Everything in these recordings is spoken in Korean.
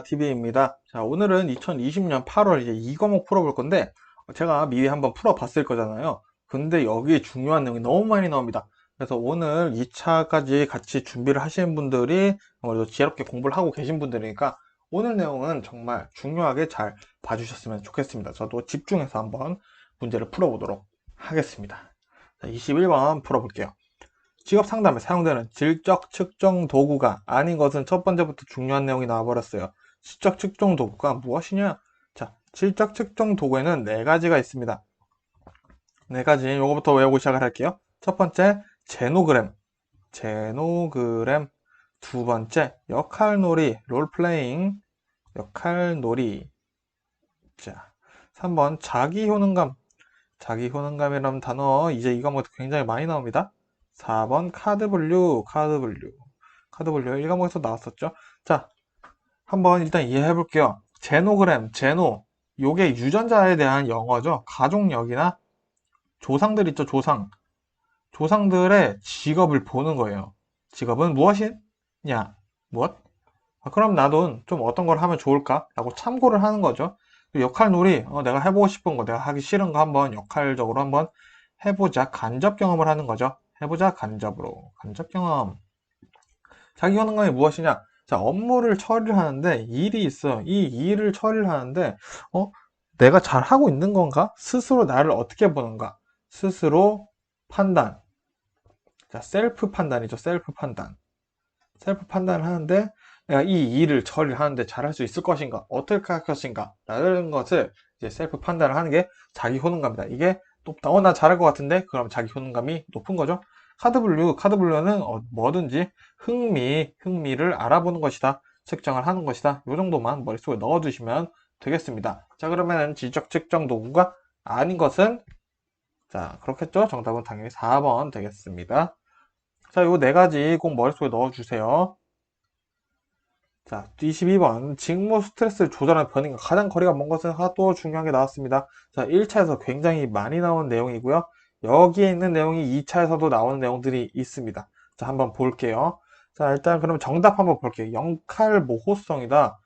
TV입니다. 자, 오늘은 2020년 8월 이제 이 과목 풀어볼 건데, 제가 미리 한번 풀어봤을 거잖아요. 근데 여기 중요한 내용이 너무 많이 나옵니다. 그래서 오늘 2차까지 같이 준비를 하시는 분들이 아무래도 지혜롭게 공부를 하고 계신 분들이니까 오늘 내용은 정말 중요하게 잘 봐주셨으면 좋겠습니다. 저도 집중해서 한번 문제를 풀어보도록 하겠습니다. 자, 21번 풀어볼게요. 직업 상담에 사용되는 질적 측정 도구가 아닌 것은 첫 번째부터 중요한 내용이 나와버렸어요. 질적 측정 도구가 무엇이냐? 자, 질적 측정 도구에는 네 가지가 있습니다. 네 가지, 요거부터 외우고 시작을 할게요. 첫 번째, 제노그램. 제노그램. 두 번째, 역할놀이, 롤플레잉. 역할놀이. 자, 3번, 자기효능감. 자기효능감이라는 단어, 이제 이 과목에서 굉장히 많이 나옵니다. 4번 카드 분류. 카드 분류 1과목에서 나왔었죠. 자, 한번 일단 이해해 볼게요. 제노그램, 제노, 요게 유전자에 대한 영어죠. 가족력이나 조상들 있죠. 조상들의 직업을 보는 거예요. 직업은 무엇이냐? 무엇? 그럼 나도 좀 어떤 걸 하면 좋을까? 라고 참고를 하는 거죠. 역할놀이, 내가 해보고 싶은 거, 내가 하기 싫은 거 한번 역할적으로 한번 해보자. 간접 경험을 하는 거죠. 해보자. 간접으로. 간접 경험. 자기 효능감이 무엇이냐? 자, 업무를 처리를 하는데 일이 있어. 이 일을 처리를 하는데, 내가 잘하고 있는 건가? 스스로 나를 어떻게 보는가? 스스로 판단. 자, 셀프 판단이죠. 셀프 판단. 셀프 판단을 하는데, 내가 이 일을 처리를 하는데 잘할 수 있을 것인가? 어떻게 할 것인가? 라는 것을 이제 셀프 판단을 하는 게 자기 효능감이다. 이게 높다. 나 잘할 것 같은데? 그럼 자기 효능감이 높은 거죠. 카드 분류는 뭐든지 흥미를 알아보는 것이다. 측정을 하는 것이다. 이 정도만 머릿속에 넣어두시면 되겠습니다. 자, 그러면은 지적 측정 도구가 아닌 것은, 자, 그렇겠죠? 정답은 당연히 4번 되겠습니다. 자, 요 네 가지 꼭 머릿속에 넣어주세요. 자, 22번. 직무 스트레스를 조절하는 변이가 가장 거리가 먼 것은 또 중요한 게 나왔습니다. 자, 1차에서 굉장히 많이 나온 내용이고요. 여기에 있는 내용이 2차에서도 나오는 내용들이 있습니다. 자, 한번 볼게요. 자, 일단 그럼 정답 한번 볼게요. 역할 모호성이다.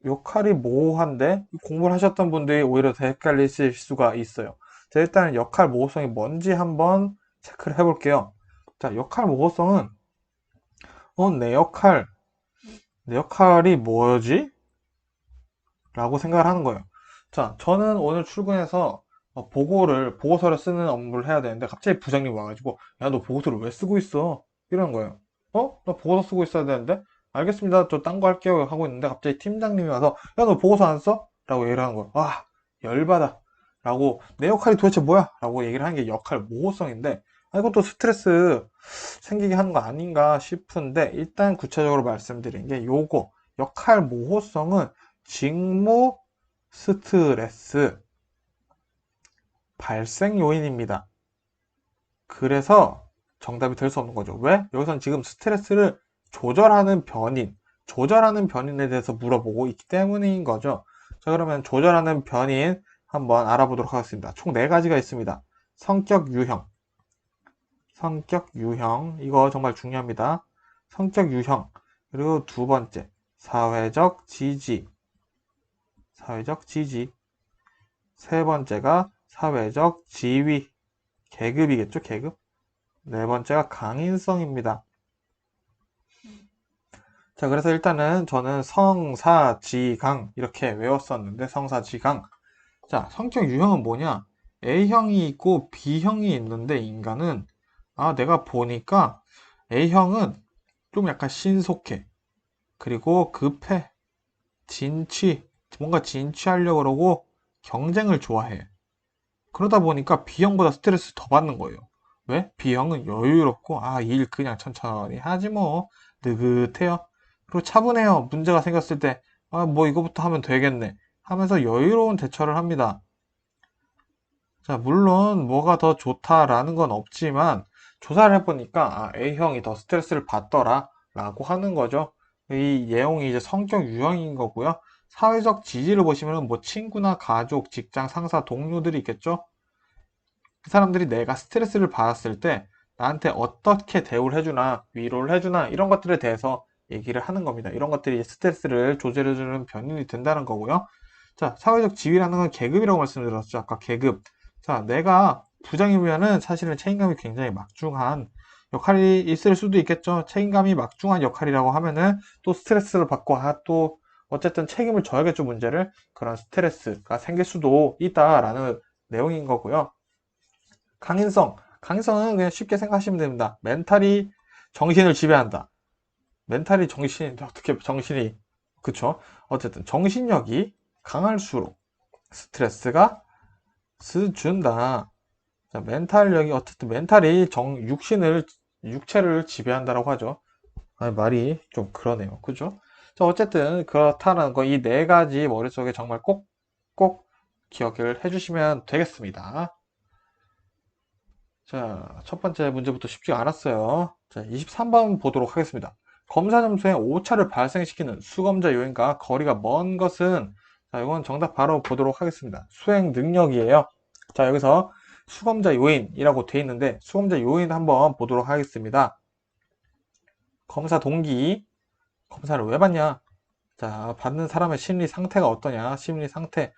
역할이 모호한데 공부를 하셨던 분들이 오히려 더 헷갈리실 수가 있어요. 자, 일단 역할 모호성이 뭔지 한번 체크를 해볼게요. 자, 역할 모호성은 내 역할이 뭐지? 라고 생각을 하는 거예요. 자, 저는 오늘 출근해서 보고서를 쓰는 업무를 해야 되는데 갑자기 부장님 와가지고 야, 너 보고서를 왜 쓰고 있어? 이러는 거예요. 나 보고서 쓰고 있어야 되는데 알겠습니다. 저 딴 거 할게요 하고 있는데 갑자기 팀장님이 와서 야, 너 보고서 안 써? 라고 얘기를 하는 거예요. 와, 열받아. 라고 내 역할이 도대체 뭐야? 라고 얘기를 하는 게 역할 모호성인데 이것도 스트레스 생기게 하는 거 아닌가 싶은데 일단 구체적으로 말씀드린 게 요거 역할 모호성은 직무 스트레스 발생 요인입니다. 그래서 정답이 될 수 없는 거죠. 왜? 여기선 지금 스트레스를 조절하는 변인에 대해서 물어보고 있기 때문인 거죠. 자, 그러면 조절하는 변인 한번 알아보도록 하겠습니다. 총 4가지가 있습니다. 성격 유형. 이거 정말 중요합니다. 성격 유형. 그리고 두 번째, 사회적 지지. 세 번째가 사회적 지위. 계급이겠죠, 계급. 네 번째가 강인성입니다. 자, 그래서 일단은 저는 성사지강 이렇게 외웠었는데, 성사지강. 자, 성격 유형은 뭐냐? A형이 있고 B형이 있는데 인간은 내가 보니까 A형은 좀 약간 신속해. 그리고 급해. 뭔가 진취하려고 그러고 경쟁을 좋아해. 그러다 보니까 B형보다 스트레스 더 받는 거예요. 왜? B형은 여유롭고 일 그냥 천천히 하지 뭐. 느긋해요. 그리고 차분해요. 문제가 생겼을 때 뭐 이거부터 하면 되겠네 하면서 여유로운 대처를 합니다. 자, 물론 뭐가 더 좋다라는 건 없지만 조사를 해보니까 A형이 더 스트레스를 받더라 라고 하는 거죠. 이 내용이 이제 성격 유형인 거고요. 사회적 지지를 보시면은 뭐 친구나 가족, 직장, 상사, 동료들이 있겠죠. 그 사람들이 내가 스트레스를 받았을 때 나한테 어떻게 대우를 해주나, 위로를 해주나, 이런 것들에 대해서 얘기를 하는 겁니다. 이런 것들이 스트레스를 조절해주는 변인이 된다는 거고요. 자, 사회적 지위라는 건 계급이라고 말씀드렸죠. 아까 계급. 자, 내가 부장이면은 사실은 책임감이 굉장히 막중한 역할이 있을 수도 있겠죠. 책임감이 막중한 역할이라고 하면은 또 스트레스를 받고, 또 어쨌든 책임을 져야겠죠, 문제를. 그런 스트레스가 생길 수도 있다라는 내용인 거고요. 강인성. 강인성은 그냥 쉽게 생각하시면 됩니다. 멘탈이 정신을 지배한다. 멘탈이 정신이, 어떻게 정신이, 그쵸? 어쨌든 정신력이 강할수록 스트레스가 스준다. 자, 멘탈력이, 어쨌든 멘탈이 육체를 지배한다라고 하죠. 아니, 말이 좀 그러네요. 그죠? 자, 어쨌든 그렇다는 거, 이 네 가지 머릿속에 정말 꼭 기억을 해주시면 되겠습니다. 자, 첫 번째 문제부터 쉽지 않았어요. 자, 23번 보도록 하겠습니다. 검사 점수에 오차를 발생시키는 수검자 요인과 거리가 먼 것은, 자, 이건 정답 바로 보도록 하겠습니다. 수행 능력이에요. 자, 여기서 수검자 요인이라고 돼 있는데, 수검자 요인 한번 보도록 하겠습니다. 검사 동기, 검사를 왜 받냐? 자, 받는 사람의 심리 상태가 어떠냐? 심리 상태.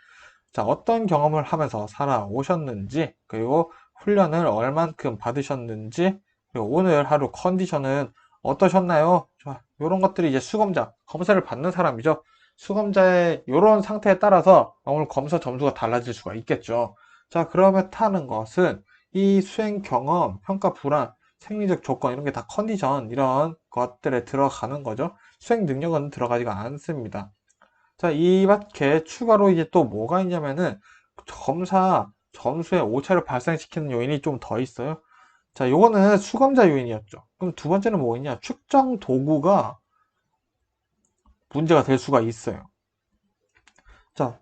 자, 어떤 경험을 하면서 살아오셨는지, 그리고 훈련을 얼만큼 받으셨는지, 그리고 오늘 하루 컨디션은 어떠셨나요? 자, 이런 것들이 이제 수검자, 검사를 받는 사람이죠. 수검자의 이런 상태에 따라서 오늘 검사 점수가 달라질 수가 있겠죠. 자, 그러면 타는 것은 이 수행 경험, 평가 불안, 생리적 조건, 이런 게 다 컨디션, 이런 것들에 들어가는 거죠. 수행 능력은 들어가지가 않습니다. 자, 이밖에 추가로 이제 또 뭐가 있냐면은 검사 점수에 오차를 발생시키는 요인이 좀 더 있어요. 자, 요거는 수검자 요인이었죠. 그럼 두 번째는 뭐있냐? 측정 도구가 문제가 될 수가 있어요. 자,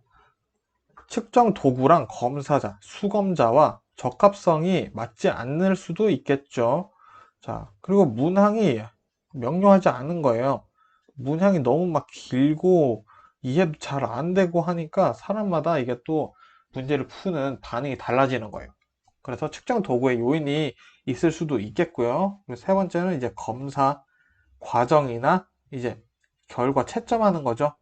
측정 도구랑 검사자, 수검자와 적합성이 맞지 않을 수도 있겠죠. 자, 그리고 문항이 명료하지 않은 거예요. 문항이 너무 막 길고 이해도 잘 안 되고 하니까 사람마다 이게 또 문제를 푸는 반응이 달라지는 거예요. 그래서 측정 도구의 요인이 있을 수도 있겠고요. 그리고 세 번째는 이제 검사 과정이나 이제 결과 채점하는 거죠.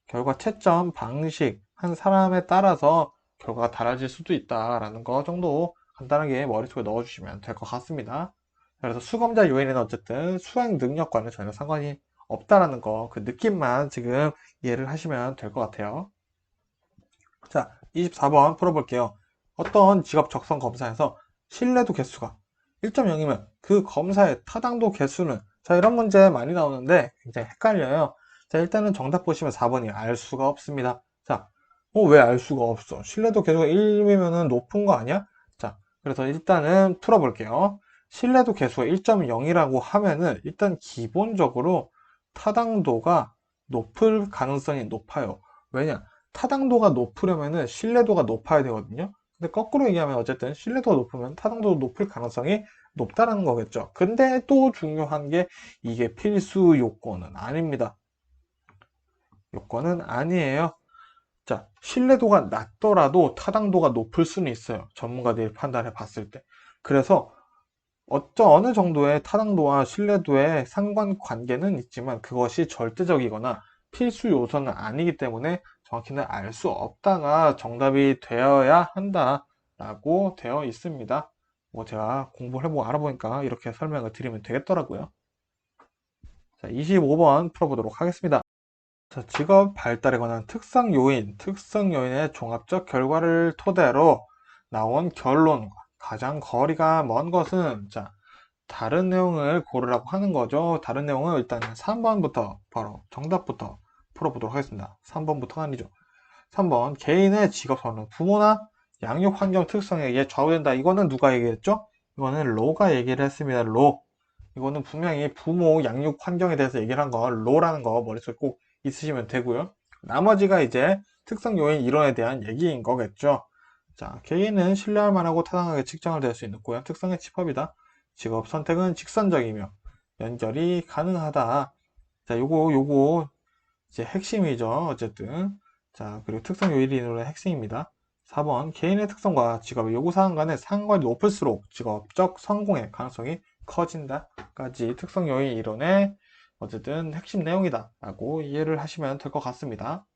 결과 채점 방식, 한 사람에 따라서 결과가 달라질 수도 있다라는 거 정도 간단하게 머릿속에 넣어주시면 될 것 같습니다. 그래서 수검자 요인은 어쨌든 수행 능력과는 전혀 상관이 없다라는 거, 그 느낌만 지금 이해를 하시면 될 것 같아요. 자, 24번 풀어볼게요. 어떤 직업 적성 검사에서 신뢰도 개수가 1.0이면 그 검사의 타당도 개수는, 자, 이런 문제 많이 나오는데 굉장히 헷갈려요. 자, 일단은 정답 보시면 4번이 알 수가 없습니다. 자, 왜 알 수가 없어? 신뢰도 개수가 1이면 높은 거 아니야? 자, 그래서 일단은 풀어볼게요. 신뢰도 개수가 1.0이라고 하면은 일단 기본적으로 타당도가 높을 가능성이 높아요. 왜냐? 타당도가 높으려면은 신뢰도가 높아야 되거든요. 근데 거꾸로 얘기하면 어쨌든 신뢰도가 높으면 타당도도 높을 가능성이 높다라는 거겠죠. 근데 또 중요한 게 이게 필수 요건은 아닙니다. 요건은 아니에요. 자, 신뢰도가 낮더라도 타당도가 높을 수는 있어요. 전문가들이 판단해 봤을 때. 그래서 어느 정도의 타당도와 신뢰도의 상관관계는 있지만 그것이 절대적이거나 필수 요소는 아니기 때문에 정확히는 알 수 없다가 정답이 되어야 한다라고 되어 있습니다. 뭐 제가 공부를 해보고 알아보니까 이렇게 설명을 드리면 되겠더라고요. 자, 25번 풀어보도록 하겠습니다. 자, 직업 발달에 관한 특성 요인의 종합적 결과를 토대로 나온 결론과 가장 거리가 먼 것은, 자, 다른 내용을 고르라고 하는 거죠. 다른 내용은 일단 3번부터 바로 정답부터 풀어보도록 하겠습니다. 3번부터가 아니죠. 3번 개인의 직업 선호, 부모나 양육 환경 특성에 의해 좌우된다. 이거는 누가 얘기했죠? 이거는 로가 얘기를 했습니다. 로. 이거는 분명히 부모 양육 환경에 대해서 얘기를 한 거, 로라는 거 머릿속에 꼭 있으시면 되고요. 나머지가 이제 특성 요인 이론에 대한 얘기인 거겠죠. 자, 개인은 신뢰할 만하고 타당하게 측정을 될 수 있는 고양 특성의 집합이다. 직업 선택은 직선적이며 연결이 가능하다. 자, 요거 이제 핵심이죠. 어쨌든. 자, 그리고 특성 요일이 이론의 핵심입니다. 4번 개인의 특성과 직업의 요구사항 간의 상관이 높을수록 직업적 성공의 가능성이 커진다까지 특성 요인 이론의 어쨌든 핵심 내용이다 라고 이해를 하시면 될 것 같습니다.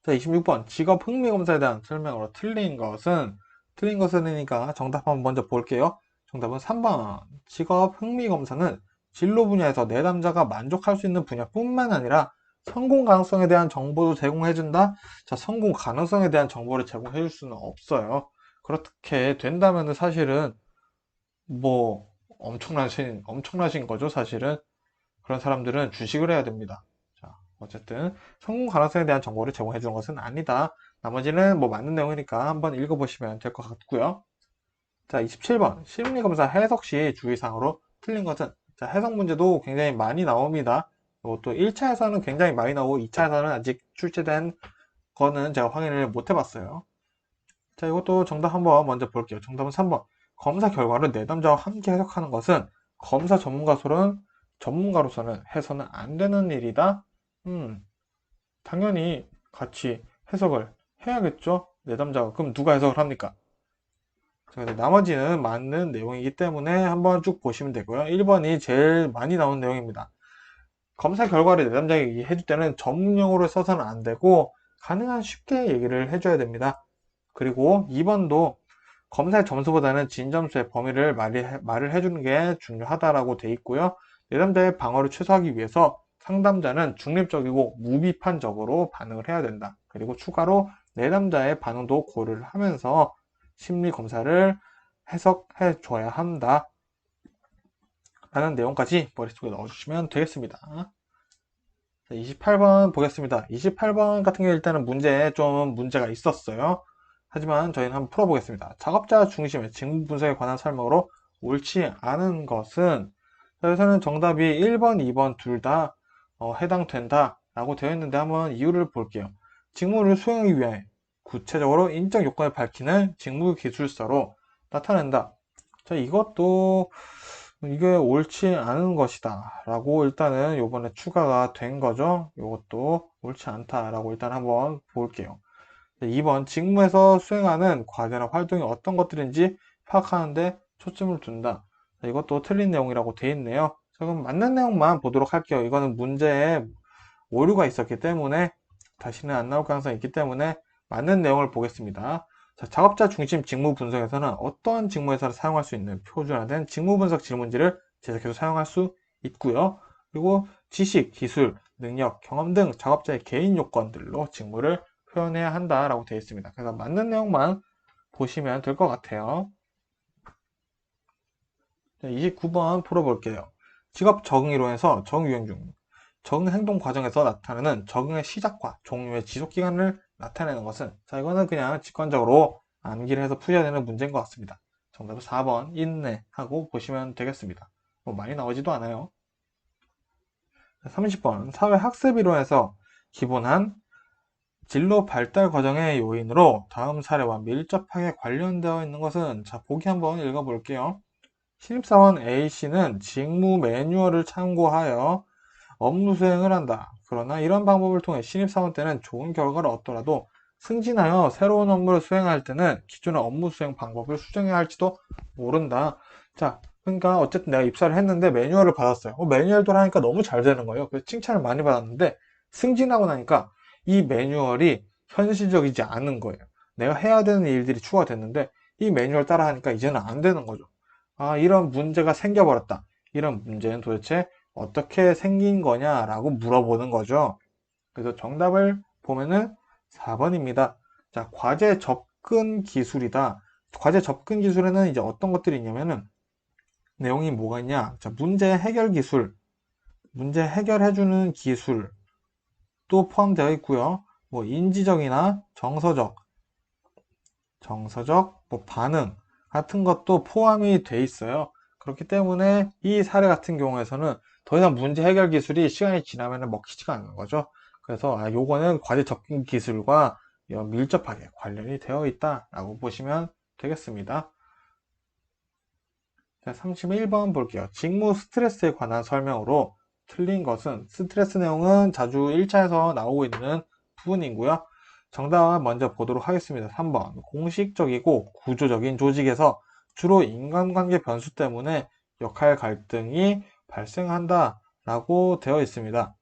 자, 26번 직업 흥미 검사에 대한 설명으로 틀린 것은이니까 정답 한번 먼저 볼게요. 정답은 3번 직업 흥미 검사는 진로 분야에서 내담자가 만족할 수 있는 분야뿐만 아니라 성공 가능성에 대한 정보도 제공해준다. 자, 성공 가능성에 대한 정보를 제공해줄 수는 없어요. 그렇게 된다면 사실은 뭐 엄청나신 거죠. 사실은 그런 사람들은 주식을 해야 됩니다. 자, 어쨌든 성공 가능성에 대한 정보를 제공해 주는 것은 아니다. 나머지는 뭐 맞는 내용이니까 한번 읽어보시면 될 것 같고요. 자, 27번 심리검사 해석 시 주의사항으로 틀린 것은, 자, 해석 문제도 굉장히 많이 나옵니다. 이것도 1차에서는 굉장히 많이 나오고 2차에서는 아직 출제된 거는 제가 확인을 못 해봤어요. 자, 이것도 정답 한번 먼저 볼게요. 정답은 3번. 검사 결과를 내담자와 함께 해석하는 것은 검사 전문가로서는 해서는 안 되는 일이다. 당연히 같이 해석을 해야겠죠. 내담자가. 그럼 누가 해석을 합니까? 자, 나머지는 맞는 내용이기 때문에 한번 쭉 보시면 되고요. 1번이 제일 많이 나오는 내용입니다. 검사 결과를 내담자에게 해줄 때는 전문용어를 써서는 안 되고 가능한 쉽게 얘기를 해줘야 됩니다. 그리고 2번도 검사의 점수보다는 진점수의 범위를 말을 해주는 게 중요하다라고 돼 있고요. 내담자의 방어를 최소화하기 위해서 상담자는 중립적이고 무비판적으로 반응을 해야 된다. 그리고 추가로 내담자의 반응도 고려를 하면서 심리 검사를 해석해 줘야 한다. 라는 내용까지 머릿속에 넣어주시면 되겠습니다. 28번 보겠습니다. 28번 같은 경우 일단은 문제가 있었어요. 하지만 저희는 한번 풀어보겠습니다. 작업자 중심의 직무 분석에 관한 설명으로 옳지 않은 것은, 여기서는 정답이 1번, 2번 둘 다 해당된다 라고 되어 있는데 한번 이유를 볼게요. 직무를 수행하기 위해 구체적으로 인적 요건을 밝히는 직무 기술서로 나타낸다. 자, 이게 옳지 않은 것이다 라고 일단은 요번에 추가가 된 거죠. 이것도 옳지 않다 라고 일단 한번 볼게요. 2번 직무에서 수행하는 과제나 활동이 어떤 것들인지 파악하는데 초점을 둔다. 이것도 틀린 내용이라고 돼 있네요. 자, 그럼 맞는 내용만 보도록 할게요. 이거는 문제에 오류가 있었기 때문에 다시는 안 나올 가능성이 있기 때문에 맞는 내용을 보겠습니다. 자, 작업자 중심 직무 분석에서는 어떠한 직무에서 사용할 수 있는 표준화된 직무 분석 질문지를 제작해서 사용할 수 있고요. 그리고 지식, 기술, 능력, 경험 등 작업자의 개인 요건들로 직무를 표현해야 한다라고 되어 있습니다. 그래서 맞는 내용만 보시면 될 것 같아요. 29번 풀어볼게요. 직업 적응 이론에서 적응 유형 중 적응 행동 과정에서 나타나는 적응의 시작과 종료의 지속 기간을 나타내는 것은, 자, 이거는 그냥 직관적으로 암기를 해서 풀어야 되는 문제인 것 같습니다. 정답은 4번 인내하고 보시면 되겠습니다. 뭐 많이 나오지도 않아요. 30번 사회학습 이론에서 기본한 진로 발달 과정의 요인으로 다음 사례와 밀접하게 관련되어 있는 것은, 자, 보기 한번 읽어볼게요. 신입사원 A씨는 직무 매뉴얼을 참고하여 업무 수행을 한다. 그러나 이런 방법을 통해 신입사원 때는 좋은 결과를 얻더라도 승진하여 새로운 업무를 수행할 때는 기존의 업무 수행 방법을 수정해야 할지도 모른다. 자, 그러니까 어쨌든 내가 입사를 했는데 매뉴얼을 받았어요. 매뉴얼도 하니까 너무 잘 되는 거예요. 그래서 칭찬을 많이 받았는데 승진하고 나니까 이 매뉴얼이 현실적이지 않은 거예요. 내가 해야 되는 일들이 추가됐는데 이 매뉴얼 따라 하니까 이제는 안 되는 거죠. 아, 이런 문제가 생겨버렸다. 이런 문제는 도대체 어떻게 생긴 거냐라고 물어보는 거죠. 그래서 정답을 보면은 4번입니다. 자, 과제 접근 기술이다. 과제 접근 기술에는 이제 어떤 것들이 있냐면은 내용이 뭐가 있냐. 자, 문제 해결 기술, 문제 해결해주는 기술도 포함되어 있고요. 뭐 인지적이나 정서적 뭐 반응 같은 것도 포함이 돼 있어요. 그렇기 때문에 이 사례 같은 경우에서는 더 이상 문제 해결 기술이 시간이 지나면 먹히지가 않는 거죠. 그래서 요거는 과제 접근 기술과 밀접하게 관련이 되어 있다라고 보시면 되겠습니다. 자, 31번 볼게요. 직무 스트레스에 관한 설명으로 틀린 것은 스트레스 내용은 자주 1차에서 나오고 있는 부분이고요. 정답 먼저 보도록 하겠습니다. 3번. 공식적이고 구조적인 조직에서 주로 인간관계 변수 때문에 역할 갈등이 발생한다 라고 되어 있습니다.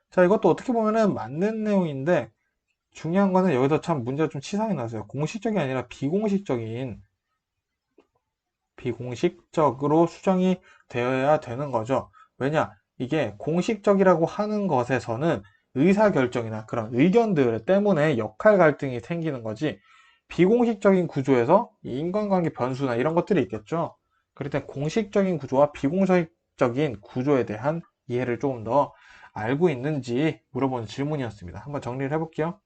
자, 이것도 어떻게 보면은 맞는 내용인데 중요한 거는 여기서 참 문제가 좀 치상이 났어요. 공식적이 아니라 비공식적으로 수정이 되어야 되는 거죠. 왜냐? 이게 공식적이라고 하는 것에서는 의사결정이나 그런 의견들 때문에 역할 갈등이 생기는 거지, 비공식적인 구조에서 인간관계 변수나 이런 것들이 있겠죠. 그럴 때 공식적인 구조와 비공식적인 구조에 대한 이해를 조금 더 알고 있는지 물어보는 질문이었습니다. 한번 정리를 해볼게요.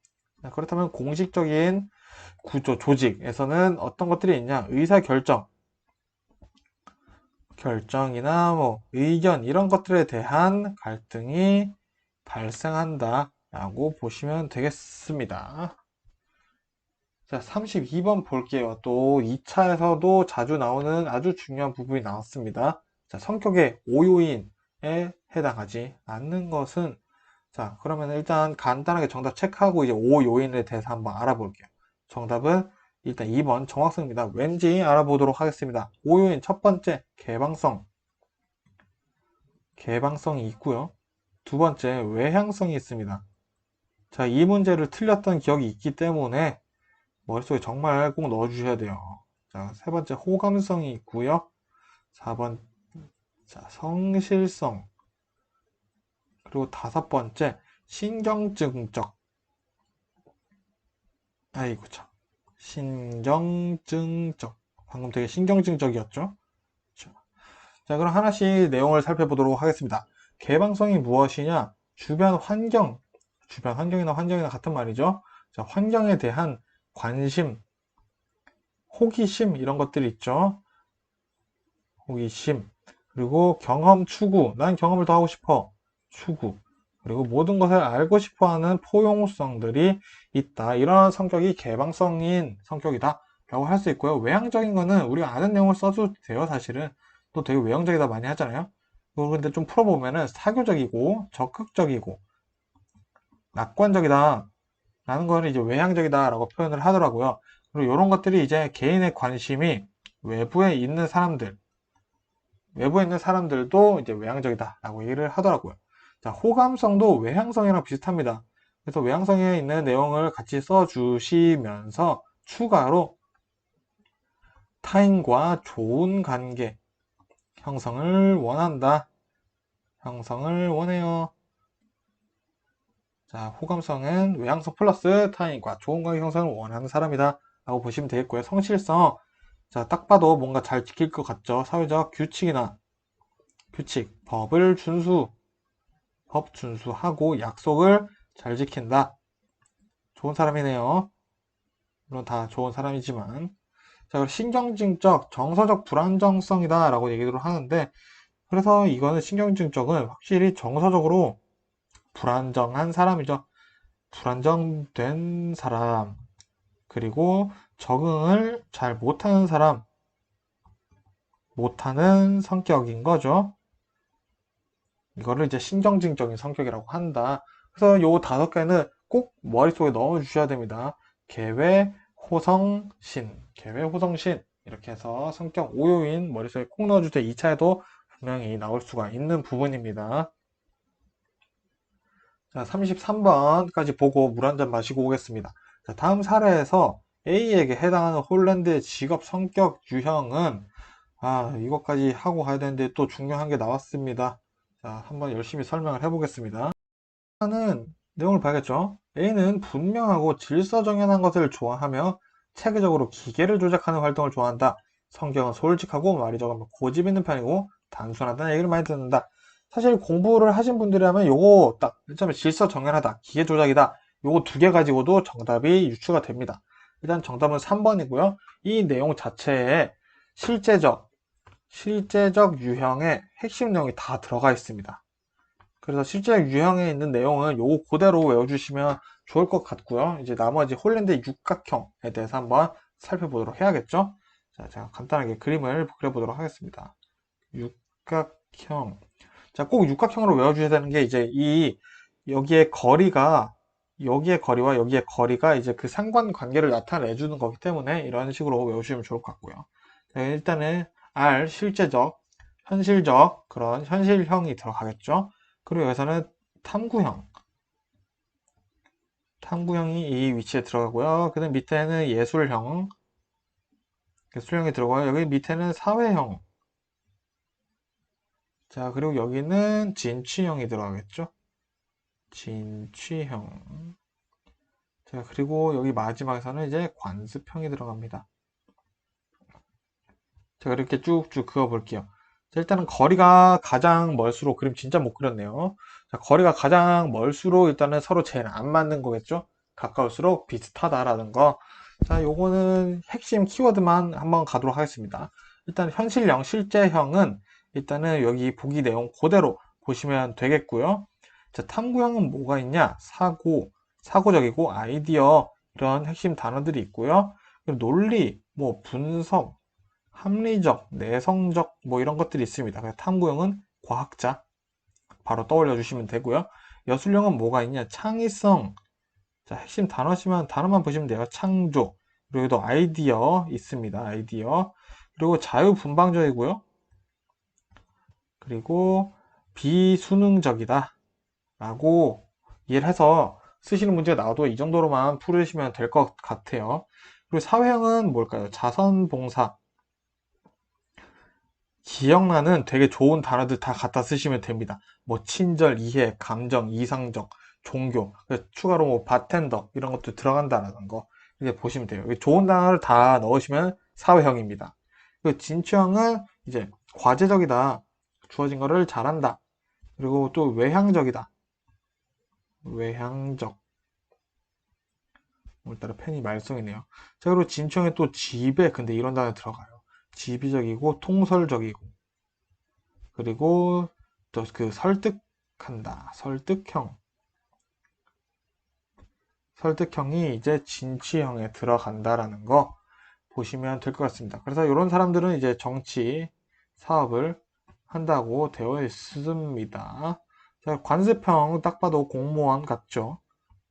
그렇다면 공식적인 구조, 조직에서는 어떤 것들이 있냐? 결정이나 뭐 의견 이런 것들에 대한 갈등이 발생한다 라고 보시면 되겠습니다. 자, 32번 볼게요. 또 2차에서도 자주 나오는 아주 중요한 부분이 나왔습니다. 자, 성격의 오요인에 해당하지 않는 것은, 자, 그러면 일단 간단하게 정답 체크하고 이제 오요인에 대해서 한번 알아볼게요. 정답은 일단 2번 정확성입니다. 왠지 알아보도록 하겠습니다. 오요인 첫 번째, 개방성이 있고요. 두 번째, 외향성이 있습니다. 자, 이 문제를 틀렸던 기억이 있기 때문에 머릿속에 정말 꼭 넣어주셔야 돼요. 자, 세 번째, 호감성이 있고요. 4번, 자, 성실성. 그리고 다섯 번째, 신경증적. 아이고, 참. 신경증적. 방금 되게 신경증적이었죠? 자, 그럼 하나씩 내용을 살펴보도록 하겠습니다. 개방성이 무엇이냐? 주변 환경이나 같은 말이죠. 자, 환경에 대한 관심, 호기심 이런 것들이 있죠. 호기심, 그리고 경험 추구, 난 경험을 더 하고 싶어, 추구, 그리고 모든 것을 알고 싶어 하는 포용성들이 있다. 이런 성격이 개방성인 성격이다 라고 할 수 있고요. 외향적인 거는 우리가 아는 내용을 써도 돼요. 사실은 또 되게 외향적이다 많이 하잖아요. 근데 좀 풀어보면은 사교적이고 적극적이고 낙관적이다 라는 거를 이제 외향적이다 라고 표현을 하더라고요. 그리고 이런 것들이 이제 개인의 관심이 외부에 있는 사람들도 이제 외향적이다 라고 얘기를 하더라고요. 자, 호감성도 외향성이랑 비슷합니다. 그래서 외향성에 있는 내용을 같이 써주시면서 추가로 타인과 좋은 관계 형성을 원한다. 형성을 원해요. 자, 호감성은 외향성 플러스 타인과 좋은 관계 형성을 원하는 사람이다 라고 보시면 되겠고요. 성실성, 자, 딱 봐도 뭔가 잘 지킬 것 같죠. 사회적 규칙, 법 준수하고 약속을 잘 지킨다. 좋은 사람이네요. 물론 다 좋은 사람이지만. 자, 그리고 신경증적, 정서적 불안정성이다 라고 얘기를 하는데, 그래서 이거는 신경증적은 확실히 정서적으로 불안정한 사람이죠. 불안정된 사람, 그리고 적응을 잘 못하는 성격인 거죠. 이거를 이제 신경증적인 성격이라고 한다. 그래서 요 다섯 개는 꼭 머릿속에 넣어 주셔야 됩니다. 계획, 호성신 이렇게 해서 성격 5요인 머릿속에 꼭 넣어주세요. 2차에도 분명히 나올 수가 있는 부분입니다. 자, 33번까지 보고 물 한 잔 마시고 오겠습니다. 자, 다음 사례에서 A에게 해당하는 홀랜드의 직업 성격 유형은, 이것까지 하고 가야 되는데 또 중요한 게 나왔습니다. 자, 한번 열심히 설명을 해보겠습니다. 하는 내용을 봐야겠죠. A는 분명하고 질서정연한 것을 좋아하며 체계적으로 기계를 조작하는 활동을 좋아한다. 성격은 솔직하고 말이 적으면 고집 있는 편이고 단순하다는 얘기를 많이 듣는다. 사실 공부를 하신 분들이라면 요거 딱 일점에 질서정연하다, 기계 조작이다, 요거 두 개 가지고도 정답이 유추가 됩니다. 일단 정답은 3번이고요. 이 내용 자체에 실제적 유형의 핵심 내용이 다 들어가 있습니다. 그래서 실제 유형에 있는 내용은 요거 그대로 외워주시면 좋을 것 같고요. 이제 나머지 홀랜드 육각형에 대해서 한번 살펴보도록 해야겠죠. 자, 제가 간단하게 그림을 그려보도록 하겠습니다. 육각형. 자, 꼭 육각형으로 외워주셔야 되는 게 이제 여기에 거리가 여기의 거리와 여기의 거리가 이제 그 상관관계를 나타내주는 거기 때문에 이런 식으로 외우시면 좋을 것 같고요. 자, 일단은 R 실제적, 현실적 그런 현실형이 들어가겠죠. 그리고 여기서는 탐구형. 탐구형이 이 위치에 들어가고요. 그 다음 밑에는 예술형이 들어가요. 여기 밑에는 사회형. 자, 그리고 여기는 진취형이 들어가겠죠. 진취형. 자, 그리고 여기 마지막에서는 이제 관습형이 들어갑니다. 자, 이렇게 쭉쭉 그어볼게요. 자, 일단은 거리가 가장 멀수록, 그림 진짜 못 그렸네요. 자, 거리가 가장 멀수록 일단은 서로 제일 안 맞는 거겠죠? 가까울수록 비슷하다라는 거. 자, 요거는 핵심 키워드만 한번 가도록 하겠습니다. 일단 현실형, 실제형은 일단은 여기 보기 내용 그대로 보시면 되겠고요. 자, 탐구형은 뭐가 있냐? 사고적이고 아이디어 이런 핵심 단어들이 있고요. 그리고 논리, 뭐 분석, 합리적, 내성적 뭐 이런 것들이 있습니다. 그래서 탐구형은 과학자 바로 떠올려 주시면 되고요. 예술형은 뭐가 있냐? 창의성. 자, 핵심 단어만 보시면 돼요. 창조. 그리고 또 아이디어 있습니다. 아이디어. 그리고 자유분방적이고요. 그리고 비수능적이다. 라고 이해를 해서 쓰시는 문제가 나와도 이 정도로만 풀으시면 될 것 같아요. 그리고 사회형은 뭘까요? 자선봉사. 기억나는 되게 좋은 단어들 다 갖다 쓰시면 됩니다. 뭐 친절, 이해, 감정, 이상적, 종교, 추가로 뭐 바텐더 이런 것도 들어간다는 거 이렇게 보시면 돼요. 좋은 단어를 다 넣으시면 사회형입니다. 그리고 진취형은 이제 과제적이다, 주어진 거를 잘한다. 그리고 또 외향적이다, 외향적. 오늘따라 펜이 말썽이네요. 자, 그리고 진취형에 또 지배, 근데 이런 단어 들어가요. 지비적이고 통설적이고, 그리고 또 그 설득한다. 설득형이 이제 진취형에 들어간다라는 거 보시면 될 것 같습니다. 그래서 이런 사람들은 이제 정치 사업을 한다고 되어 있습니다. 자, 관습형 딱 봐도 공무원 같죠?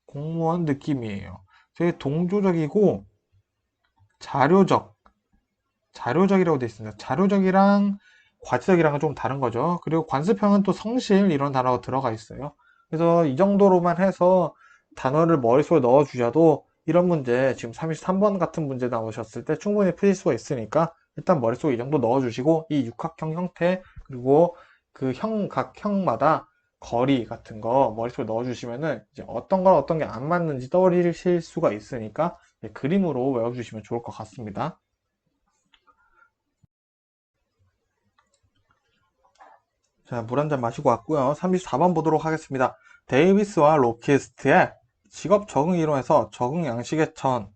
공무원 느낌이에요. 되게 동조적이고 자료적이라고 되어 있습니다. 자료적이랑 과지적이랑은 좀 다른 거죠. 그리고 관습형은 또 성실 이런 단어가 들어가 있어요. 그래서 이 정도로만 해서 단어를 머릿속에 넣어 주셔도 이런 문제 지금 33번 같은 문제 나오셨을 때 충분히 푸실 수가 있으니까 일단 머릿속에 이 정도 넣어 주시고 이 육각형 형태 그리고 그 각 형마다 거리 같은 거 머릿속에 넣어 주시면은 이제 어떤 건 어떤 게 안 맞는지 떠올리실 수가 있으니까 그림으로 외워 주시면 좋을 것 같습니다. 자, 물 한 잔 마시고 왔고요. 34번 보도록 하겠습니다. 데이비스와 로키스트의 직업 적응 이론에서 적응 양식의 천.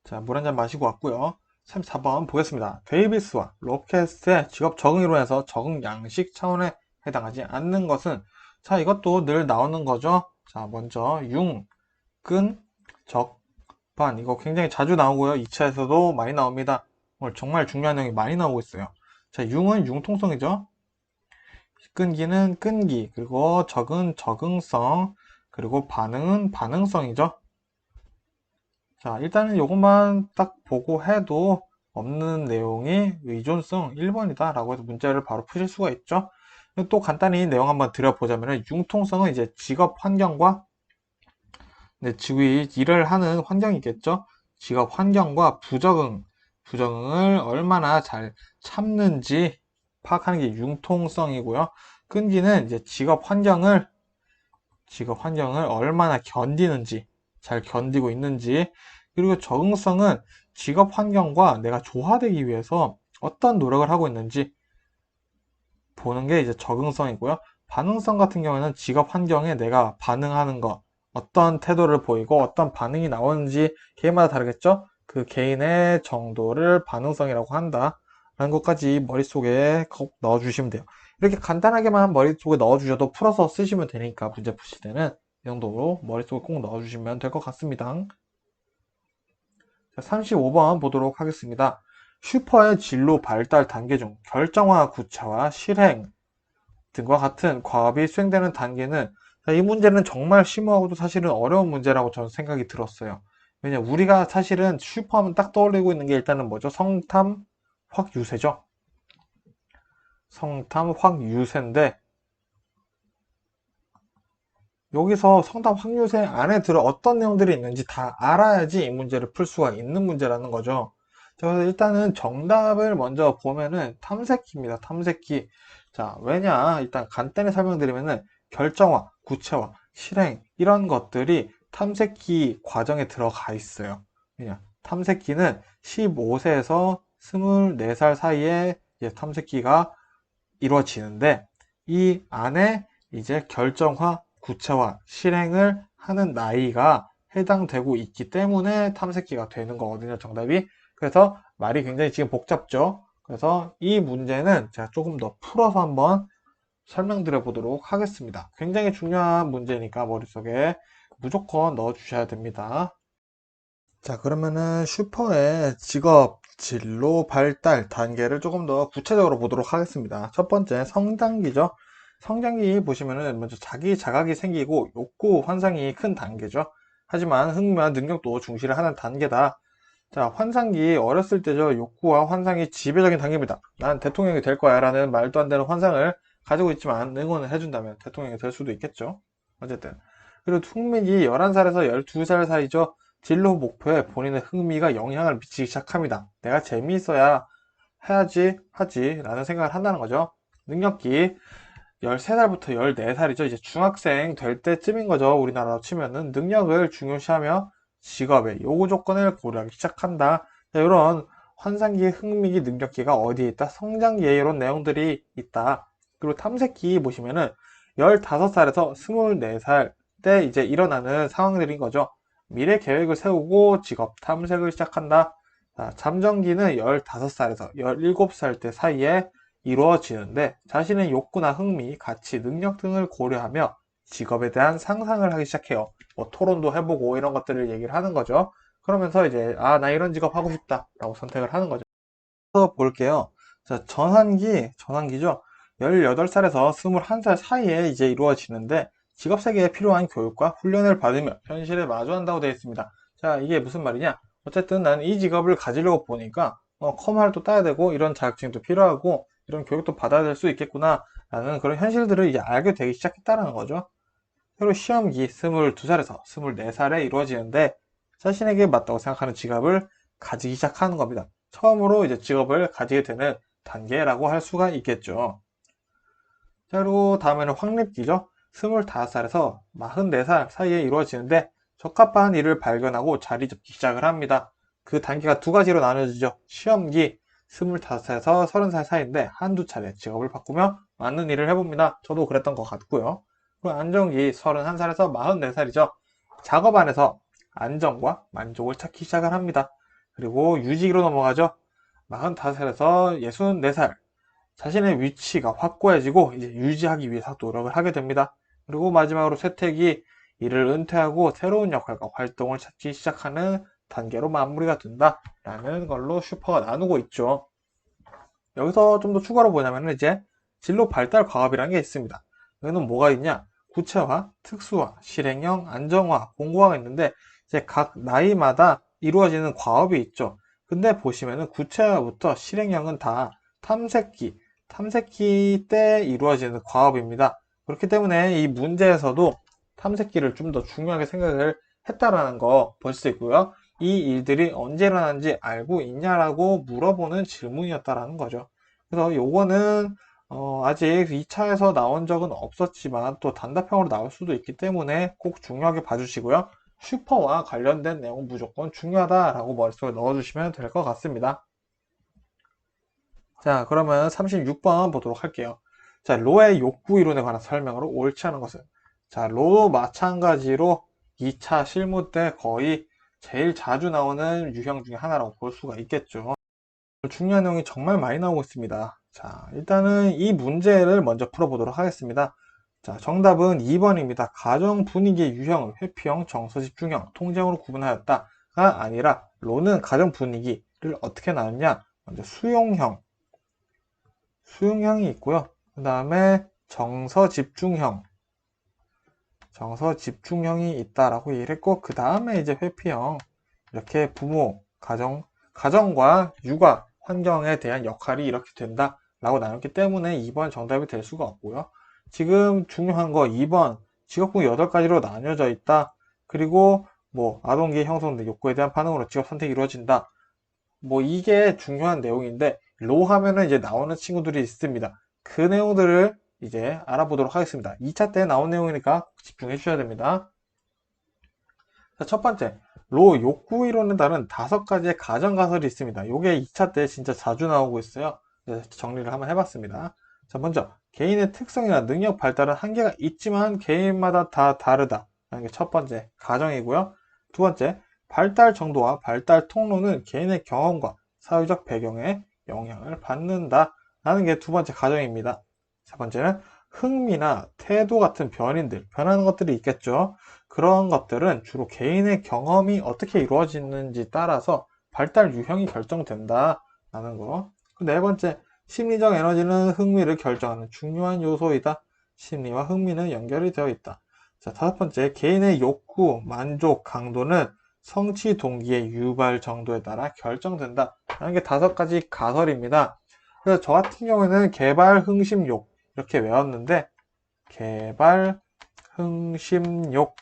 자, 물 한 잔 마시고 왔고요. 34번 보겠습니다. 데이비스와 로키스트의 직업 적응 이론에서 적응 양식 차원에 해당하지 않는 것은, 자, 이것도 늘 나오는 거죠. 자, 먼저 끈, 적, 반. 이거 굉장히 자주 나오고요. 2차에서도 많이 나옵니다. 오늘 정말 중요한 내용이 많이 나오고 있어요. 자, 융은 융통성이죠. 끈기는 끈기, 그리고 적은 적응성, 그리고 반응은 반응성이죠. 자, 일단은 이것만 딱 보고 해도 없는 내용이 의존성 1번이다 라고 해서 문제를 바로 푸실 수가 있죠. 또 간단히 내용 한번 드려보자면 융통성은 이제 직업 환경과 지구의 일을 하는 환경이겠죠. 직업 환경과 부적응을 얼마나 잘 참는지 파악하는 게 융통성이고요. 끈기는 이제 직업 환경을 얼마나 견디는지, 잘 견디고 있는지, 그리고 적응성은 직업 환경과 내가 조화되기 위해서 어떤 노력을 하고 있는지 보는 게 이제 적응성이고요. 반응성 같은 경우에는 직업 환경에 내가 반응하는 것, 어떤 태도를 보이고 어떤 반응이 나오는지 개인마다 다르겠죠? 그 개인의 정도를 반응성이라고 한다. 라는 것까지 머릿속에 꼭 넣어주시면 돼요. 이렇게 간단하게만 머릿속에 넣어주셔도 풀어서 쓰시면 되니까 문제 푸실 때는 이 정도로 머릿속에 꼭 넣어주시면 될 것 같습니다. 자, 35번 보도록 하겠습니다. 슈퍼의 진로 발달 단계 중 결정화, 구체화, 실행 등과 같은 과업이 수행되는 단계는, 이 문제는 정말 심오하고도 사실은 어려운 문제라고 저는 생각이 들었어요. 왜냐, 우리가 사실은 슈퍼하면 딱 떠올리고 있는 게 일단은 뭐죠? 성탐, 확유세죠. 성탐, 확유세인데, 여기서 성탐, 확유세 안에 들어 어떤 내용들이 있는지 다 알아야지 이 문제를 풀 수가 있는 문제라는 거죠. 자, 그래서 일단은 정답을 먼저 보면은 탐색기입니다. 탐색기. 자, 왜냐? 일단 간단히 설명드리면은 결정화, 구체화, 실행 이런 것들이 탐색기 과정에 들어가 있어요. 왜냐? 탐색기는 15세에서 24살 사이에 이제 탐색기가 이루어지는데, 이 안에 이제 결정화, 구체화, 실행을 하는 나이가 해당되고 있기 때문에 탐색기가 되는 거거든요, 정답이. 그래서 말이 굉장히 지금 복잡죠. 그래서 이 문제는 제가 조금 더 풀어서 한번 설명드려 보도록 하겠습니다. 굉장히 중요한 문제니까 머릿속에 무조건 넣어 주셔야 됩니다. 자, 그러면은 슈퍼의 직업, 진로, 발달 단계를 조금 더 구체적으로 보도록 하겠습니다. 첫 번째, 성장기죠. 성장기 보시면은 먼저 자기 자각이 생기고 욕구, 환상이 큰 단계죠. 하지만 흥미와 능력도 중시를 하는 단계다. 자, 환상기 어렸을 때죠. 욕구와 환상이 지배적인 단계입니다. 난 대통령이 될 거야 라는 말도 안 되는 환상을 가지고 있지만 응원을 해준다면 대통령이 될 수도 있겠죠. 어쨌든. 그리고 흥민이 11살에서 12살 사이죠. 진로 목표에 본인의 흥미가 영향을 미치기 시작합니다. 내가 재미있어야 해야지 하지 라는 생각을 한다는 거죠. 능력기 13살부터 14살이죠. 이제 중학생 될 때쯤인 거죠. 우리나라로 치면은 능력을 중요시하며 직업의 요구 조건을 고려하기 시작한다. 자, 이런 환상기, 흥미기, 능력기가 어디에 있다? 성장기에 이런 내용들이 있다. 그리고 탐색기 보시면은 15살에서 24살 때 이제 일어나는 상황들인 거죠. 미래 계획을 세우고 직업 탐색을 시작한다. 자, 잠정기는 15살에서 17살 때 사이에 이루어지는데, 자신의 욕구나 흥미, 가치, 능력 등을 고려하며 직업에 대한 상상을 하기 시작해요. 뭐 토론도 해보고 이런 것들을 얘기를 하는 거죠. 그러면서 이제 나 이런 직업 하고 싶다 라고 선택을 하는 거죠. 그래서 볼게요. 자, 전환기죠. 18살에서 21살 사이에 이제 이루어지는데, 직업 세계에 필요한 교육과 훈련을 받으며 현실에 마주한다고 되어 있습니다. 자, 이게 무슨 말이냐? 어쨌든 난 이 직업을 가지려고 보니까 컴활도 따야 되고 이런 자격증도 필요하고 이런 교육도 받아야 될 수 있겠구나 라는 그런 현실들을 이제 알게 되기 시작했다는 거죠. 그리고 시험기 22살에서 24살에 이루어지는데, 자신에게 맞다고 생각하는 직업을 가지기 시작하는 겁니다. 처음으로 이제 직업을 가지게 되는 단계라고 할 수가 있겠죠. 자, 그리고 다음에는 확립기죠. 25살에서 44살 사이에 이루어지는데, 적합한 일을 발견하고 자리 잡기 시작을 합니다. 그 단계가 두 가지로 나눠지죠. 시험기 25살에서 30살 사이인데 한두 차례 직업을 바꾸며 맞는 일을 해봅니다. 저도 그랬던 것 같고요. 그리고 안정기 31살에서 44살이죠. 작업 안에서 안정과 만족을 찾기 시작을 합니다. 그리고 유지기로 넘어가죠. 45살에서 64살. 자신의 위치가 확고해지고 이제 유지하기 위해서 노력을 하게 됩니다. 그리고 마지막으로 쇠퇴기, 일을 은퇴하고 새로운 역할과 활동을 찾기 시작하는 단계로 마무리가 된다라는 걸로 슈퍼가 나누고 있죠. 여기서 좀 더 추가로 보자면 이제 진로 발달 과업이라는 게 있습니다. 여기는 뭐가 있냐? 구체화, 특수화, 실행형, 안정화, 공고화가 있는데 이제 각 나이마다 이루어지는 과업이 있죠. 근데 보시면은 구체화부터 실행형은 다 탐색기 때 이루어지는 과업입니다. 그렇기 때문에 이 문제에서도 탐색기를 좀 더 중요하게 생각을 했다라는 거 볼 수 있고요. 이 일들이 언제 일어나는지 알고 있냐라고 물어보는 질문이었다라는 거죠. 그래서 요거는 아직 2차에서 나온 적은 없었지만 또 단답형으로 나올 수도 있기 때문에 꼭 중요하게 봐주시고요. 슈퍼와 관련된 내용 무조건 중요하다라고 머릿속에 넣어주시면 될 것 같습니다. 자, 그러면 36번 보도록 할게요. 자, 로의 욕구 이론에 관한 설명으로 옳지 않은 것은, 자, 로도 마찬가지로 2차 실무 때 거의 제일 자주 나오는 유형 중에 하나라고 볼 수가 있겠죠. 중요한 내용이 정말 많이 나오고 있습니다. 자, 일단은 이 문제를 먼저 풀어보도록 하겠습니다. 자, 정답은 2번입니다. 가정 분위기의 유형을 회피형, 정서 집중형, 통제형으로 구분하였다가 아니라 로는 가정 분위기를 어떻게 나누냐? 먼저 수용형이 있고요. 그 다음에 정서 집중형이 있다라고 얘기를 했고, 그 다음에 이제 회피형, 이렇게 부모, 가정과 육아 환경에 대한 역할이 이렇게 된다라고 나눴기 때문에 2번 정답이 될 수가 없고요. 지금 중요한 거 2번 직업군 8가지로 나뉘어져 있다. 그리고 뭐 아동기의 형성 등 욕구에 대한 반응으로 직업 선택이 이루어진다. 뭐 이게 중요한 내용인데 로 하면은 이제 나오는 친구들이 있습니다. 그 내용들을 이제 알아보도록 하겠습니다. 2차 때 나온 내용이니까 집중해 주셔야 됩니다. 자, 첫 번째, 로 욕구 이론에 따른 5가지의 가정가설이 있습니다. 요게 2차 때 진짜 자주 나오고 있어요. 정리를 한번 해봤습니다. 자, 먼저 개인의 특성이나 능력 발달은 한계가 있지만 개인마다 다 다르다 라는 게 첫 번째 가정이고요. 두 번째, 발달 정도와 발달 통로는 개인의 경험과 사회적 배경에 영향을 받는다 라는 게 두 번째 가정입니다. 세 번째는 흥미나 태도 같은 변하는 것들이 있겠죠. 그런 것들은 주로 개인의 경험이 어떻게 이루어지는지 따라서 발달 유형이 결정된다 라는 거. 네 번째, 심리적 에너지는 흥미를 결정하는 중요한 요소이다. 심리와 흥미는 연결이 되어 있다. 자, 다섯 번째, 개인의 욕구, 만족, 강도는 성취 동기의 유발 정도에 따라 결정된다 라는 게 5가지 가설입니다. 그래서 저 같은 경우에는 개발, 흥심, 욕 이렇게 외웠는데 개발, 흥심, 욕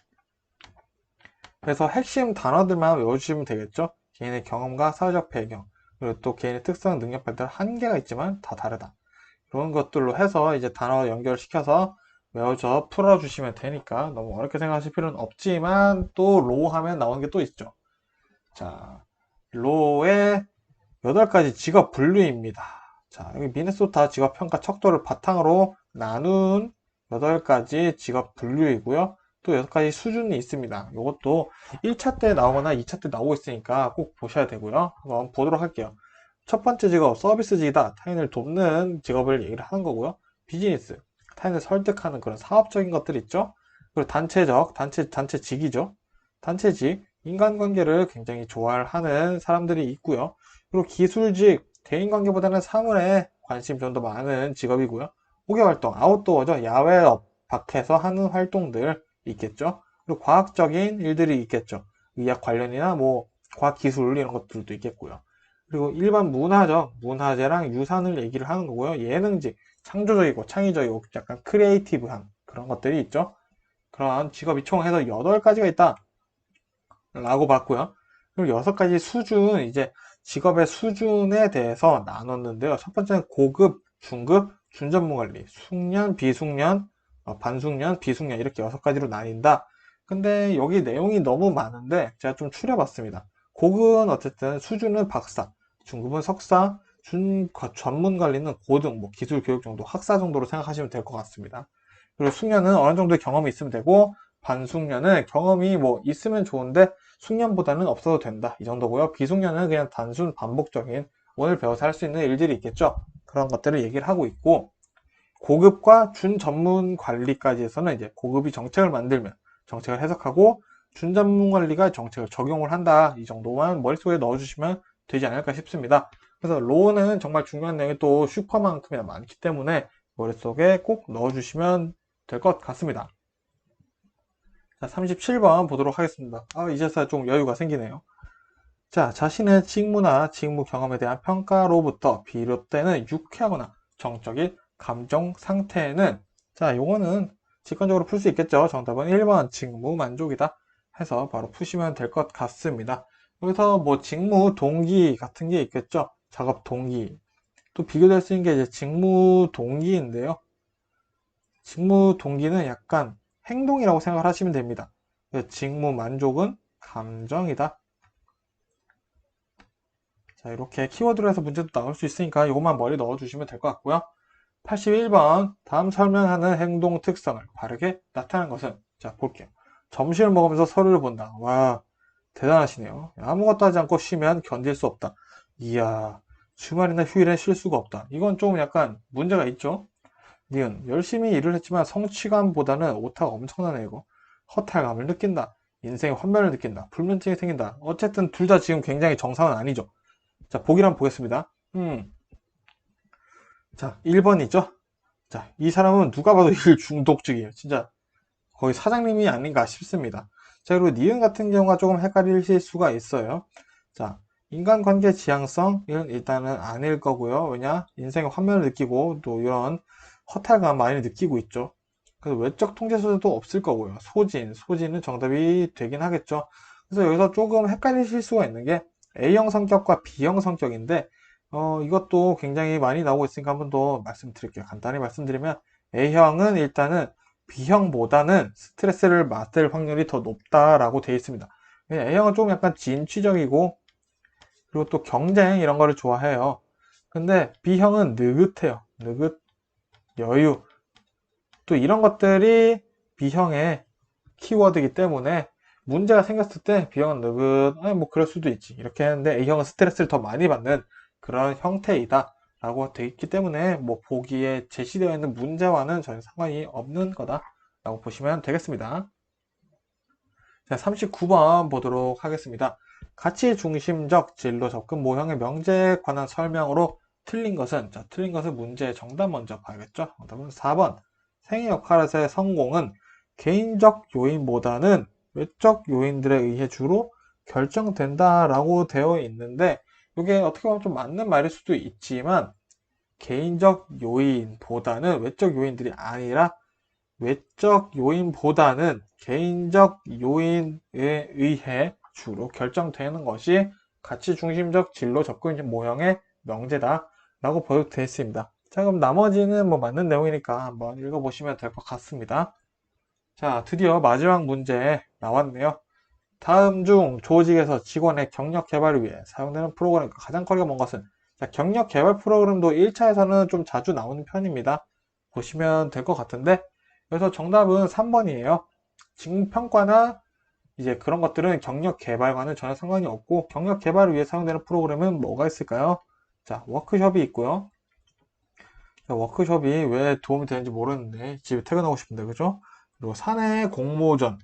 그래서 핵심 단어들만 외워주시면 되겠죠. 개인의 경험과 사회적 배경 그리고 또 개인의 특성, 능력 발달 한계가 있지만 다 다르다. 이런 것들로 해서 이제 단어 연결시켜서 외워서 풀어주시면 되니까 너무 어렵게 생각하실 필요는 없지만 또 로 하면 나오는 게 또 있죠. 자, 로의 8가지 직업 분류입니다. 자, 여기 미네소타 직업 평가 척도를 바탕으로 나눈 8가지 직업 분류이고요. 또 6가지 수준이 있습니다. 이것도 1차 때 나오거나 2차 때 나오고 있으니까 꼭 보셔야 되고요. 한번 보도록 할게요. 첫 번째 직업, 서비스직이다. 타인을 돕는 직업을 얘기를 하는 거고요. 비즈니스, 타인을 설득하는 그런 사업적인 것들 있죠. 그리고 단체직이죠. 단체직, 인간관계를 굉장히 좋아하는 사람들이 있고요. 그리고 기술직, 대인관계보다는 사물에 관심 좀 더 많은 직업이고요. 호기활동, 아웃도어죠. 야외업 밖에서 하는 활동들 있겠죠. 그리고 과학적인 일들이 있겠죠. 의학 관련이나 뭐 과학기술 이런 것들도 있겠고요. 그리고 일반 문화죠. 문화재랑 유산을 얘기를 하는 거고요. 예능직, 창조적이고 창의적이고 약간 크리에이티브한 그런 것들이 있죠. 그런 직업이 총 해서 8가지가 있다. 라고 봤고요. 그리고 6가지 수준, 이제 직업의 수준에 대해서 나눴는데요. 첫 번째는 고급, 중급, 준전문관리, 숙련, 비숙련, 반숙련, 비숙련 이렇게 6가지로 나뉜다. 근데 여기 내용이 너무 많은데 제가 좀 추려봤습니다. 고급은 어쨌든 수준은 박사, 중급은 석사, 전문관리는 고등, 뭐 기술 교육 정도, 학사 정도로 생각하시면 될 것 같습니다. 그리고 숙련은 어느 정도의 경험이 있으면 되고 반숙련은 경험이 뭐 있으면 좋은데 숙련보다는 없어도 된다 이 정도고요. 비숙련은 그냥 단순 반복적인 오늘 배워서 할 수 있는 일들이 있겠죠. 그런 것들을 얘기를 하고 있고 고급과 준전문 관리까지 해서는 이제 고급이 정책을 만들면 정책을 해석하고 준전문 관리가 정책을 적용을 한다 이 정도만 머릿속에 넣어주시면 되지 않을까 싶습니다. 그래서 로는 정말 중요한 내용이 또 슈퍼만큼이나 많기 때문에 머릿속에 꼭 넣어주시면 될 것 같습니다. 자, 37번 보도록 하겠습니다. 이제서야 좀 여유가 생기네요. 자, 자신의 직무나 직무 경험에 대한 평가로부터 비롯되는 유쾌하거나 정적인 감정 상태는 자, 요거는 직관적으로 풀 수 있겠죠. 정답은 1번 직무 만족이다 해서 바로 푸시면 될 것 같습니다. 여기서 뭐 직무 동기 같은 게 있겠죠. 작업 동기. 또 비교될 수 있는 게 이제 직무 동기인데요. 직무 동기는 약간 행동이라고 생각을 하시면 됩니다. 직무 만족은 감정이다. 자, 이렇게 키워드로 해서 문제도 나올 수 있으니까 이것만 머리 넣어주시면 될 것 같고요. 81번 다음 설명하는 행동 특성을 바르게 나타낸 것은 자 볼게요. 점심을 먹으면서 서류를 본다. 와 대단하시네요. 아무것도 하지 않고 쉬면 견딜 수 없다. 이야 주말이나 휴일엔 쉴 수가 없다. 이건 좀 약간 문제가 있죠. 니은 열심히 일을 했지만 성취감보다는 오타가 엄청나네 이거. 허탈감을 느낀다. 인생의 환멸을 느낀다. 불면증이 생긴다. 어쨌든 둘 다 지금 굉장히 정상은 아니죠. 자, 보기를 한번 보겠습니다. 자, 1번이죠. 자, 이 사람은 누가 봐도 일 중독적이에요. 진짜 거의 사장님이 아닌가 싶습니다. 자, 그리고 니은 같은 경우가 조금 헷갈리실 수가 있어요. 자, 인간관계 지향성은 일단은 아닐 거고요. 왜냐? 인생의 환멸을 느끼고 또 이런 허탈감 많이 느끼고 있죠. 그래서 외적 통제소도 없을 거고요. 소진은 정답이 되긴 하겠죠. 그래서 여기서 조금 헷갈리실 수가 있는 게 A형 성격과 B형 성격인데 이것도 굉장히 많이 나오고 있으니까 한 번 더 말씀드릴게요. 간단히 말씀드리면 A형은 일단은 B형보다는 스트레스를 받을 확률이 더 높다라고 되어 있습니다. A형은 좀 약간 진취적이고 그리고 또 경쟁 이런 거를 좋아해요. 근데 B형은 느긋해요. 여유. 또 이런 것들이 B형의 키워드이기 때문에 문제가 생겼을 때 B형은 뭐 그럴 수도 있지. 이렇게 했는데 A형은 스트레스를 더 많이 받는 그런 형태이다. 라고 되어 있기 때문에 뭐 보기에 제시되어 있는 문제와는 전혀 상관이 없는 거다. 라고 보시면 되겠습니다. 자, 39번 보도록 하겠습니다. 가치 중심적 진로 접근 모형의 명제에 관한 설명으로 틀린 것은, 자, 틀린 것은 문제의 정답 먼저 봐야겠죠? 정답은 4번. 생애 역할에서의 성공은 개인적 요인보다는 외적 요인들에 의해 주로 결정된다라고 되어 있는데, 이게 어떻게 보면 좀 맞는 말일 수도 있지만, 개인적 요인보다는 외적 요인들이 아니라 외적 요인보다는 개인적 요인에 의해 주로 결정되는 것이 가치 중심적 진로 접근 모형의 명제다 라고 보여되어 있습니다. 자, 그럼 나머지는 뭐 맞는 내용이니까 한번 읽어보시면 될 것 같습니다. 자, 드디어 마지막 문제 나왔네요. 다음 중 조직에서 직원의 경력 개발을 위해 사용되는 프로그램과 가장 거리가 먼 것은? 자, 경력 개발 프로그램도 1차에서는 좀 자주 나오는 편입니다. 보시면 될 것 같은데, 그래서 정답은 3번이에요. 직무평가나 이제 그런 것들은 경력 개발과는 전혀 상관이 없고, 경력 개발을 위해 사용되는 프로그램은 뭐가 있을까요? 자, 워크숍이 있고요. 자, 워크숍이 왜 도움이 되는지 모르는데, 집에 퇴근하고 싶은데, 그죠? 그리고 사내 공모전.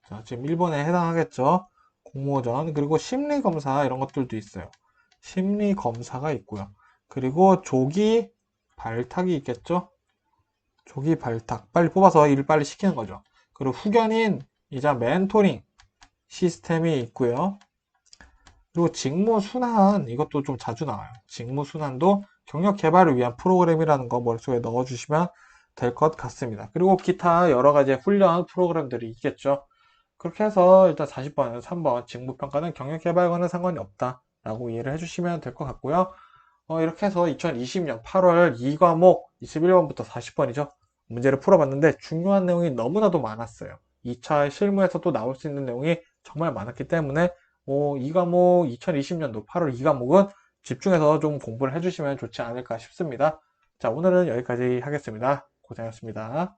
자, 지금 1번에 해당하겠죠? 공모전, 그리고 심리검사 이런 것들도 있어요. 심리검사가 있고요. 그리고 조기 발탁이 있겠죠? 조기 발탁. 빨리 뽑아서 일을 빨리 시키는 거죠. 그리고 후견인이자 멘토링 시스템이 있고요. 그리고 직무순환, 이것도 좀 자주 나와요. 직무순환도 경력 개발을 위한 프로그램이라는 거 머릿속에 넣어주시면 될 것 같습니다. 그리고 기타 여러 가지 훈련 프로그램들이 있겠죠. 그렇게 해서 일단 40번, 3번 직무평가는 경력개발과는 상관이 없다 라고 이해를 해주시면 될 것 같고요. 이렇게 해서 2020년 8월 2과목 21번부터 40번이죠. 문제를 풀어봤는데 중요한 내용이 너무나도 많았어요. 2차 실무에서도 나올 수 있는 내용이 정말 많았기 때문에 이 과목 2020년도 8월 2과목은 집중해서 좀 공부를 해주시면 좋지 않을까 싶습니다. 자, 오늘은 여기까지 하겠습니다. 고생하셨습니다.